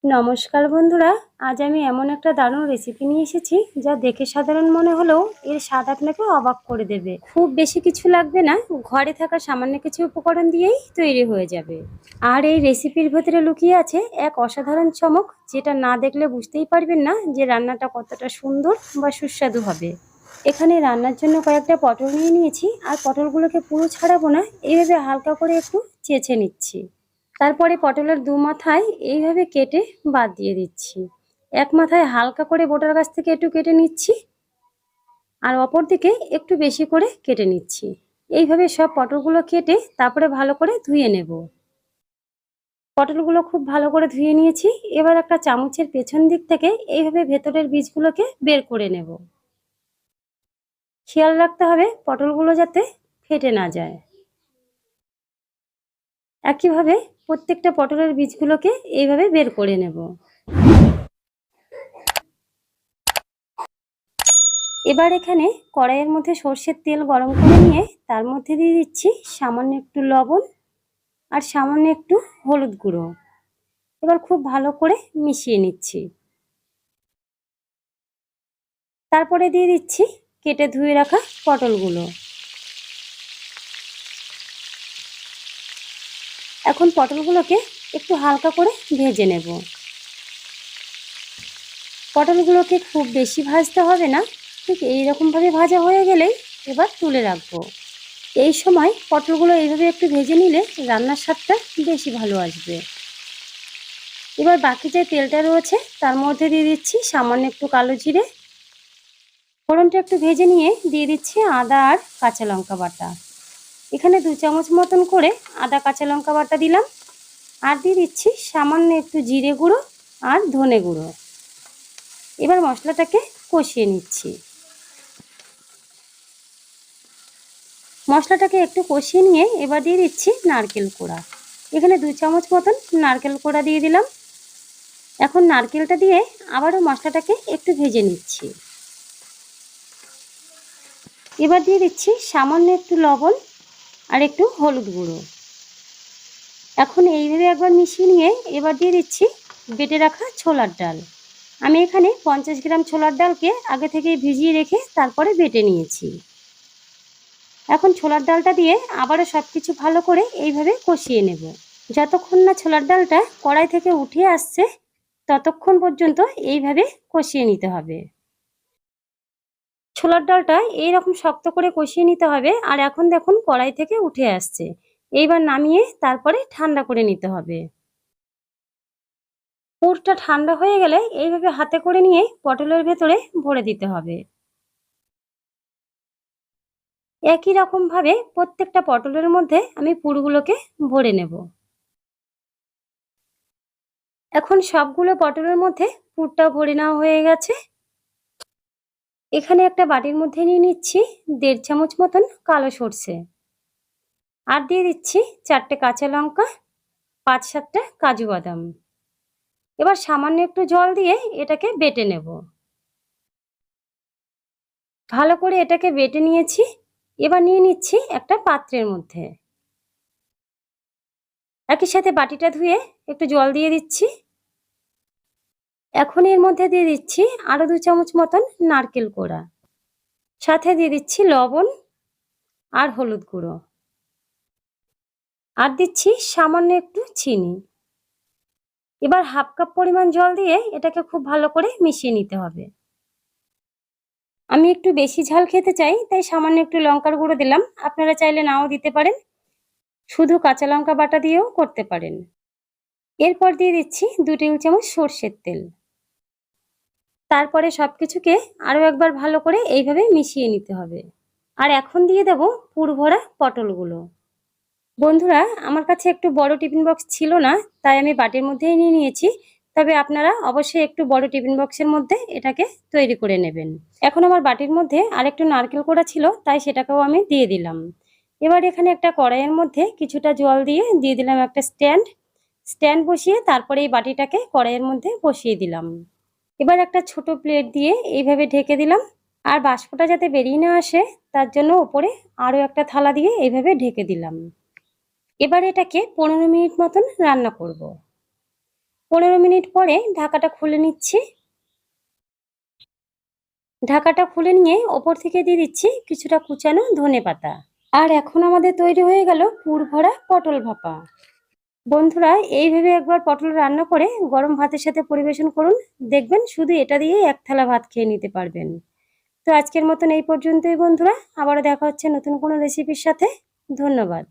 নমস্কার বন্ধুরা, আজ আমি এমন একটা দারুণ রেসিপি নিয়ে এসেছি যা দেখে সাধারণ মনে হলেও এর স্বাদ আপনাকে অবাক করে দেবে। খুব বেশি কিছু লাগবে না, ঘরে থাকা সামান্য কিছু উপকরণ দিয়েই তৈরি হয়ে যাবে। আর এই রেসিপির ভেতরে লুকিয়ে আছে এক অসাধারণ চমক, যেটা না দেখলে বুঝতেই পারবেন না যে রান্নাটা কতটা সুন্দর বা সুস্বাদু হবে। এখানে রান্নার জন্য কয়েকটা পটল নিয়ে নিয়েছি, আর পটলগুলোকে পুরো ছাড়াবো না, এইভাবে হালকা করে একটু চেঁচে নিচ্ছি। তারপরে পটলের দু মাথায় এইভাবে কেটে বাদ দিয়ে দিচ্ছি। এক মাথায় হালকা করে বোটার গাছ থেকে একটু কেটে নিচ্ছি, আর অপর দিকে একটু বেশি করে কেটে নিচ্ছি। এইভাবে সব পটলগুলো কেটে তারপরে ভালো করে ধুয়ে নেব। পটলগুলো খুব ভালো করে ধুয়ে নিয়েছি। এবার একটা চামচের পেছন দিক থেকে এইভাবে ভেতরের বীজগুলোকে বের করে নেব। খেয়াল রাখতে হবে পটলগুলো যাতে ফেটে না যায়। একইভাবে প্রত্যেকটা পটলের বীজগুলোকে এইভাবে বের করে নেব। এবার এখানে কড়াইয়ের মধ্যে সর্ষের তেল গরম করে নিয়ে তার মধ্যে দিয়ে দিচ্ছি সামান্য একটু লবণ আর সামান্য একটু হলুদ গুঁড়ো। এবার খুব ভালো করে মিশিয়ে নিচ্ছি। তারপরে দিয়ে দিচ্ছি কেটে ধুয়ে রাখা পটলগুলো। এখন পটলগুলোকে একটু হালকা করে ভেজে নেব। পটলগুলোকে খুব বেশি ভাজতে হবে না, ঠিক এইরকমভাবে ভাজা হয়ে গেলেই এবার তুলে রাখবো। এই সময় পটলগুলো এইভাবে একটু ভেজে নিলে রান্নার স্বাদটা বেশি ভালো আসবে। এবার বাকি যে তেলটা রয়েছে তার মধ্যে দিয়ে দিচ্ছি সামান্য একটু কালো জিরে। ফোড়নটা একটু ভেজে নিয়ে দিয়ে দিচ্ছি আদা আর কাঁচা লঙ্কা বাটা। এখানে 2 চামচ মতন করে আদা কাঁচা লঙ্কা বাটা দিলাম, আর দিয়ে দিচ্ছি সামান্য একটু জিরে গুঁড়ো আর ধনে গুঁড়ো। এবার মশলাটাকে কষিয়ে নিচ্ছি। মশলাটাকে একটু কষিয়ে নিয়ে এবার দিয়ে দিচ্ছি নারকেল কোড়া। এখানে 2 চামচ মতন নারকেল কোড়া দিয়ে দিলাম। এখন নারকেলটা দিয়ে আবারও মশলাটাকে একটু ভেজে নিচ্ছি। এবার দিয়ে দিচ্ছি সামান্য একটু লবণ আর একটু হলুদ গুঁড়ো। এখন এইভাবে একবার মিশিয়ে নিয়ে এবার দিয়ে দিচ্ছি বেটে রাখা ছোলার ডাল। আমি এখানে 50 গ্রাম ছোলার ডালকে আগে থেকেই ভিজিয়ে রেখে তারপরে বেটে নিয়েছি। এখন ছোলার ডালটা দিয়ে আবারও সব কিছু ভালো করে এইভাবে কষিয়ে নেব। যতক্ষণ না ছোলার ডালটা কড়াই থেকে উঠে আসছে ততক্ষণ পর্যন্ত এইভাবে কষিয়ে নিতে হবে। ছোলার ডালটা এইরকম শক্ত করে কষিয়ে নিতে হবে। আর এখন দেখুন কড়াই থেকে উঠে আসছে। এইবার নামিয়ে তারপরে ঠান্ডা করে নিতে হবে। পুরটা ঠান্ডা হয়ে গেলে এইভাবে হাতে করে নিয়ে পটলের ভেতরে ভরে দিতে হবে। একই রকম ভাবে প্রত্যেকটা পটলের মধ্যে আমি পুরগুলোকে ভরে নেব। এখন সবগুলো পটলের মধ্যে পুরটা ভরে নেওয়া হয়ে গেছে। এখানে একটা বাটির মধ্যে নিয়ে নিচ্ছি 1.5 চামচ মতন কালো সর্ষে, আর দিয়ে দিচ্ছি 4টে কাঁচা লঙ্কা, 5-7টা কাজু বাদাম। এবার সামান্য একটু জল দিয়ে এটাকে বেটে নেব। ভালো করে এটাকে বেটে নিয়েছি। এবার নিয়ে নিচ্ছি একটা পাত্রের মধ্যে। একই সাথে বাটিটা ধুয়ে একটু জল দিয়ে দিচ্ছি। এখন এর মধ্যে দিয়ে দিচ্ছি আরো 2 চামচ মতন নারকেল কোড়া, সাথে দিয়ে দিচ্ছি লবণ আর হলুদ গুঁড়ো, আর দিচ্ছি সামান্য একটু চিনি। এবার হাফ কাপ পরিমাণ জল দিয়ে এটাকে খুব ভালো করে মিশিয়ে নিতে হবে। আমি একটু বেশি ঝাল খেতে চাই, তাই সামান্য একটু লঙ্কার গুঁড়ো দিলাম। আপনারা চাইলে নাও দিতে পারেন, শুধু কাঁচা লঙ্কা বাটা দিয়েও করতে পারেন। এরপর দিয়ে দিচ্ছি 2 টেবিল চামচ সর্ষের তেল। তারপরে সবকিছুকে আরো একবার ভালো করে এইভাবে মিশিয়ে নিতে হবে। আর এখন দিয়ে দেব পুর ভরা পটলগুলো। বন্ধুরা, আমার কাছে একটু বড় টিফিন বক্স ছিল না, তাই আমি বাটির মধ্যেই নিয়ে নিয়েছি। তবে আপনারা অবশ্যই একটু বড় টিফিন বক্সের মধ্যে এটাকে তৈরি করে নেবেন। এখন আমার বাটির মধ্যে আরেকটু নারকেল কোড়া ছিল, তাই সেটাকেও আমি দিয়ে দিলাম। এবার এখানে একটা কড়াইয়ের মধ্যে কিছুটা জল দিয়ে দিলাম একটা স্ট্যান্ড বসিয়ে তারপরে এই বাটিটাকে কড়াইয়ের মধ্যে বসিয়ে দিলাম। এবার একটা ছোট প্লেট দিয়ে এইভাবে ঢেকে দিলাম। আর বাষ্পটা যাতে বেরিয়ে না আসে তার জন্য উপরে আরও একটা থালা দিয়ে এইভাবে ঢেকে দিলাম। এবার এটাকে 15 মিনিট মতন রান্না করব। 15 মিনিট পরে ঢাকাটা খুলে নিচ্ছি। ঢাকাটা খুলে নিয়ে ওপর থেকে দিয়ে দিচ্ছি কিছুটা কুচানো ধনেপাতা। আর এখন আমাদের তৈরি হয়ে গেল পুর ভরা পটল ভাপা। বন্ধুরা, এইভাবে একবার পটল রান্না করে গরম ভাতের সাথে পরিবেশন করুন, দেখবেন শুধু এটা দিয়েই এক থালা ভাত খেয়ে নিতে পারবেন। তো আজকের মতন এই পর্যন্তই বন্ধুরা, আবারও দেখা হচ্ছে নতুন কোনো রেসিপির সাথে। ধন্যবাদ।